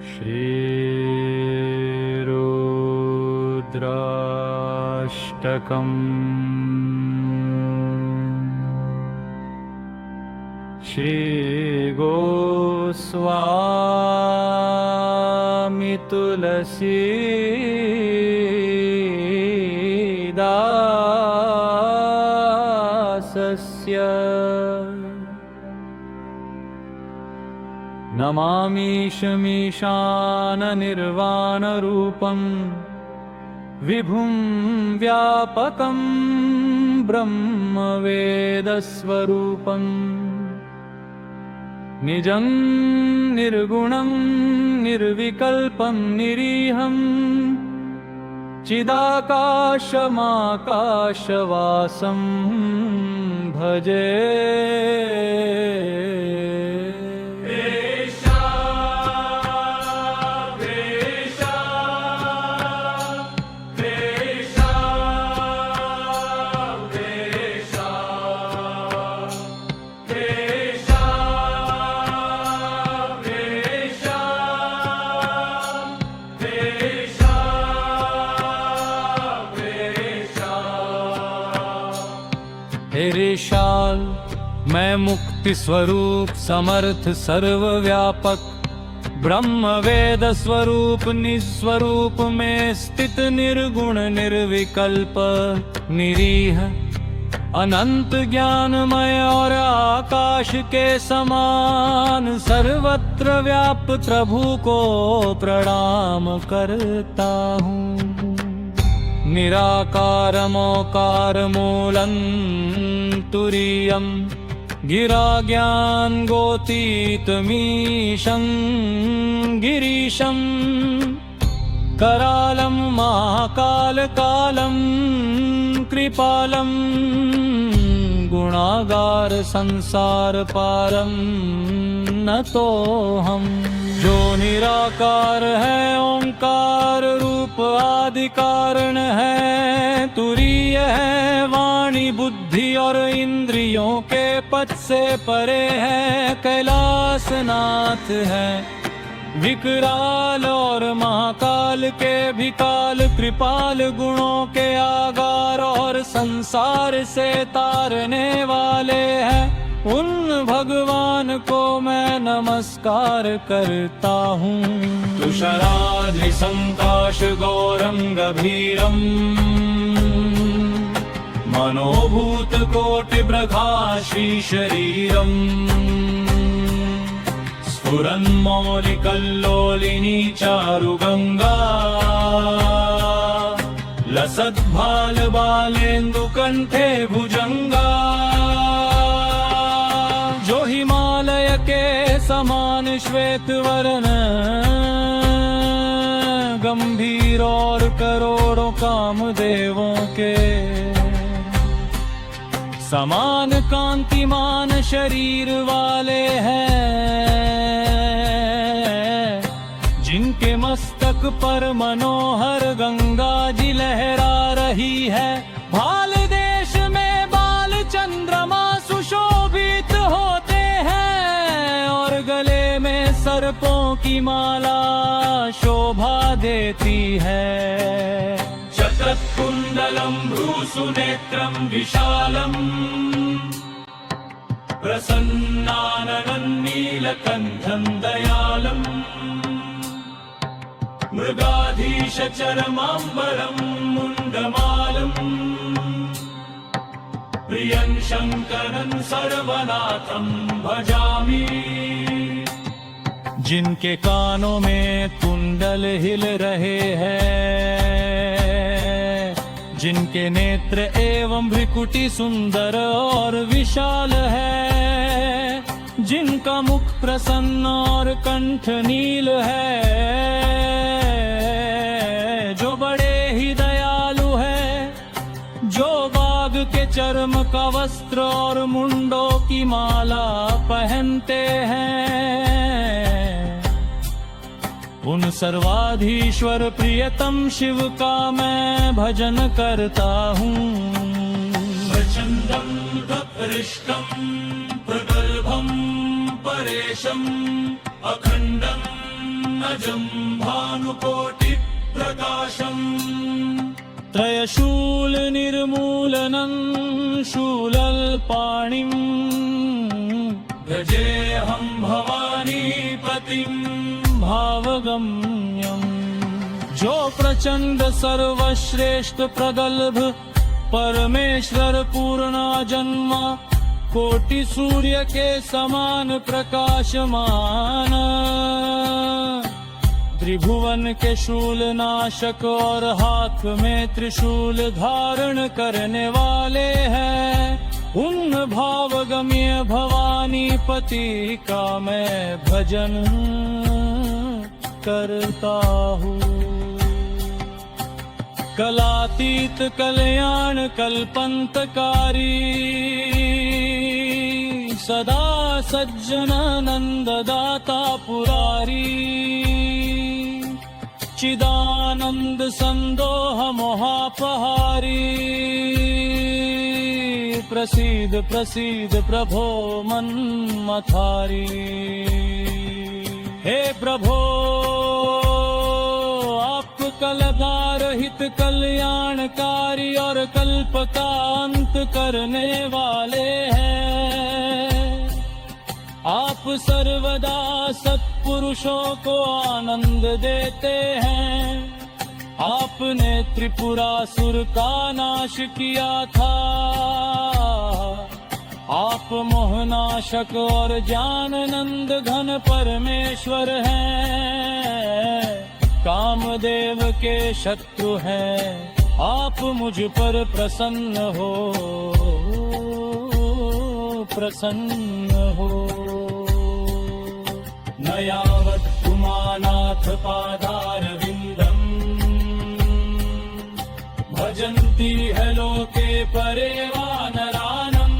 श्रीरुद्राष्टकम् श्रीगोस्वामी तुलसीदासस्य नमामीशमीशाननिर्वाणरूपं विभुं व्यापकं ब्रह्मवेदस्वरूपम् निजं निर्गुणं निर्विकल्पं निरीहं चिदाकाशमाकाशवासं भजे। हे ऋषाल, मैं मुक्ति स्वरूप समर्थ सर्वव्यापक ब्रह्म वेद स्वरूप निस्वरूप में स्थित निर्गुण निर्विकल्प निरीह अनंत ज्ञानमय और आकाश के समान सर्वत्र व्याप्त प्रभु को प्रणाम करता हूँ। निराकारमोकारमूलं गिरा ज्ञान गोतीतमीशं गिरीशं करालं महाकालकालं कृपालं गुणागार संसार पारं नतोऽहम्। जो निराकार है, ओंकार रूप आदि कारण है, तुरीय है, वाणी बुद्धि और इंद्रियों के पथ से परे है, कैलाशनाथ है, विकराल और महाकाल के भी काल, कृपाल गुणों के आगार और संसार से तारने वाले हैं। उन भगवान को मैं नमस्कार करता हूँ। तुषाराद्रि संकाश गौरं गभीरं मनोभूत कोटि प्रकाशी शरीरं स्फुरन्मौलिकल्लोलिनी चारुगंगा लसद्भाल बालेन्दु कंठे भुजंगा। जो हिमालय के समान श्वेत वर्ण गंभीर और करोड़ों कामदेवों के समान कांतिमान शरीर वाले हैं, जिनके मस्तक पर मनोहर गंगा जी लहरा रही है। भाल देश में बाल चंद्रमा सुशोभित होते हैं और गले में सर्पों की माला शोभा देती है। शतकुंडलम भ्रूसुनेत्रम विशालम प्रसन्नाननं नीलकंठं दयालम मृगाधीश चरमांबरं मुंडमालं प्रियं शंकरं सर्वनाथं भजामि। जिनके कानों में कुंडल हिल रहे हैं, जिनके नेत्र एवं भ्रिकुटी सुंदर और विशाल है, जिनका मुख प्रसन्न और कंठ नील है, जो बड़े ही दयालु है, जो बाघ के चर्म का वस्त्र और मुंडों की माला पहनते हैं, उन सर्वाधीश्वर प्रियतम शिव का मैं भजन करता हूँ। प्रचंडं तत्रिष्टं प्रगल्भं परेशं अखंडं अजं भानुकोटिप्रकाशम् त्रयशूलनिर्मूलनं शूलपाणिम् भजेऽहं भवानीपतिं भावगम्यम् जो प्रचंड सर्वश्रेष्ठ प्रगल्भ परमेश्वर पूर्णा जन्म कोटि सूर्य के समान प्रकाशमान त्रिभुवन के शूल नाशक और हाथ में त्रिशूल धारण करने वाले हैं उन भावगम्य भवानी पति का मैं भजन करता हूँ। कलातीत कल्याण कल्पंतकारी सदा सज्जनानंददाता पुरारी चिदानंद संदोह मोहापहारी प्रसीद प्रसीद प्रभो मन्मथारी। हे प्रभो आप कलधार हित कल्याणकारी और कल्प का अंत करने वाले हैं। आप सर्वदा सत्पुरुषों को आनंद देते हैं। आपने त्रिपुरासुर का नाश किया था। आप मोहनाशक और जाननंद घन परमेश्वर हैं। कामदेव के शत्रु हैं। आप मुझ पर प्रसन्न हो न यावत् पुमानाथ पादारविन्दम् भजन्ति है लोके परे वानरानम्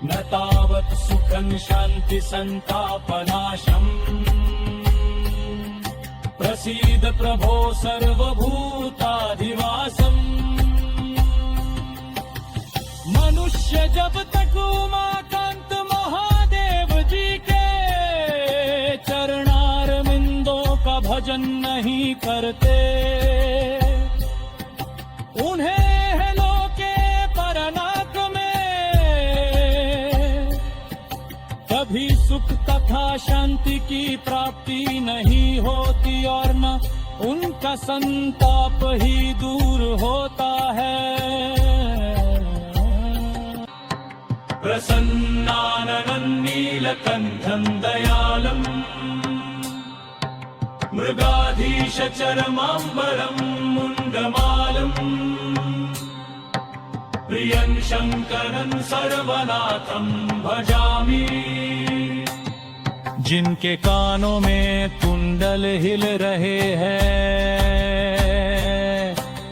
न तावत् सुखं शान्ति संतापनाशम् प्रसीद प्रभो सर्वभूताधिवासम्। मनुष्य जब तक उमाकांत महादेव जी के चरणारविंदों का भजन नहीं करते उन्हें है लोके परनाक में कभी सुख तथा शांति की प्राप्ति नहीं होती और न उनका संताप ही दूर होता है। प्रसन्नाननं नीलकण्ठं दयालम् मृगाधीश चरमाम्बरं मुण्डमालम् प्रियं शंकरं सर्वनाथं भजामि। जिनके कानों में कुंडल हिल रहे हैं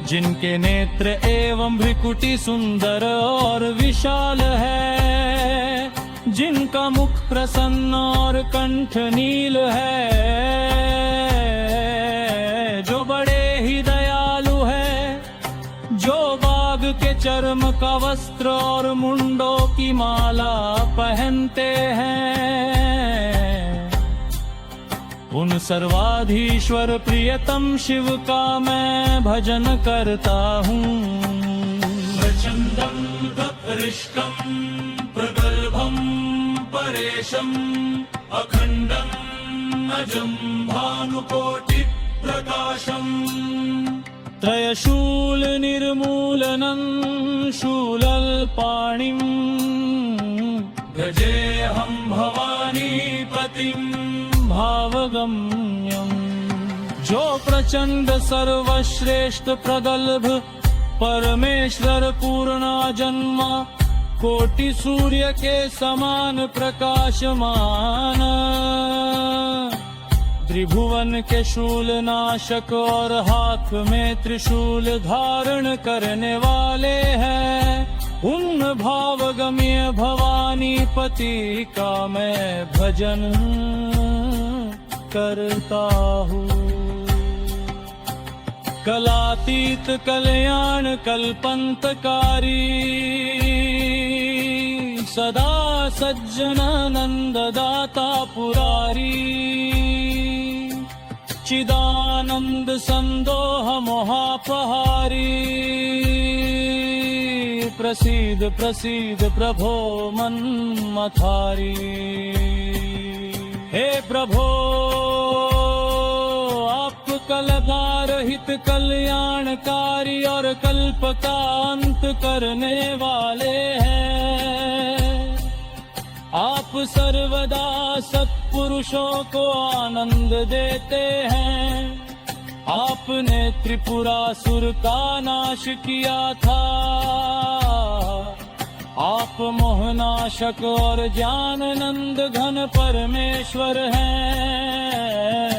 जिनके नेत्र एवं भ्रिकुटी सुंदर और विशाल है जिनका मुख प्रसन्न और कंठ नील है जो बड़े ही दयालु है जो बाघ के चर्म का वस्त्र और मुंडों की माला पहनते हैं उन सर्वाधीश्वर प्रियतम शिव का मैं भजन करता हूँ। प्रचंडं गपरिष्कं प्रगल्भं परेशं अखंडं अजं भानुकोटि प्रकाशम् त्रयशूल निर्मूलनं शूलपाणिम् भजेऽहं भवानीपतिं भावगम्यम्। जो प्रचंड सर्वश्रेष्ठ प्रगल्भ परमेश्वर पूर्णा जन्म कोटि सूर्य के समान प्रकाशमान त्रिभुवन के शूल नाशक और हाथ में त्रिशूल धारण करने वाले हैं उन भावगम्य भवानी पति का मैं भजन करता हूँ। कलातीत कल्याण कल्पंतकारी सदा सज्जनानंददाता पुरारी सच्चिदानंद संदोह मोहापहारी प्रसीद प्रसीद प्रभो मन्मथारी। हे प्रभो आप कलधार हित कल्याणकारी और कल्प का अंत करने वाले हैं। आप सर्वदा सत्पुरुषों को आनंद देते हैं। आपने त्रिपुरासुर का नाश किया था। आप मोहनाशक और ज्ञाननंद घन परमेश्वर हैं।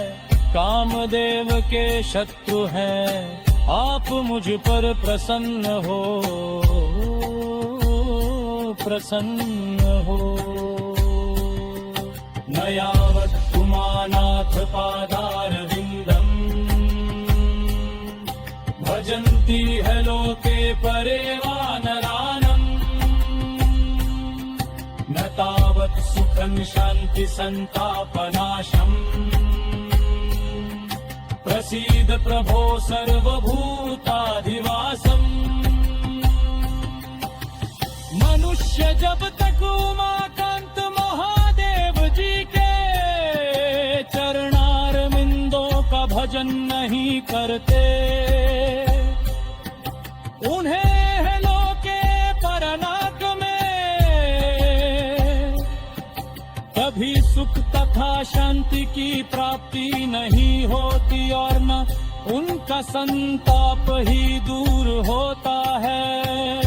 कामदेव के शत्रु हैं। आप मुझ पर प्रसन्न हो, प्रसन्न हो। न यावत् पुमानाथ पादारविन्दम् भजन्ति है लोके परे वानरानम्। न तावत् सुखं शान्ति संतापनाशम्। प्रसीद प्रभो सर्वभूताधिवासम्। मनुष्य जब तक उमाकांत महादेव जी के चरणारविंदों का भजन नहीं करते, उन्हें है लोके परलोक में कभी सुख तथा शांति की प्राप्ति नहीं होती और न उनका संताप ही दूर होता है।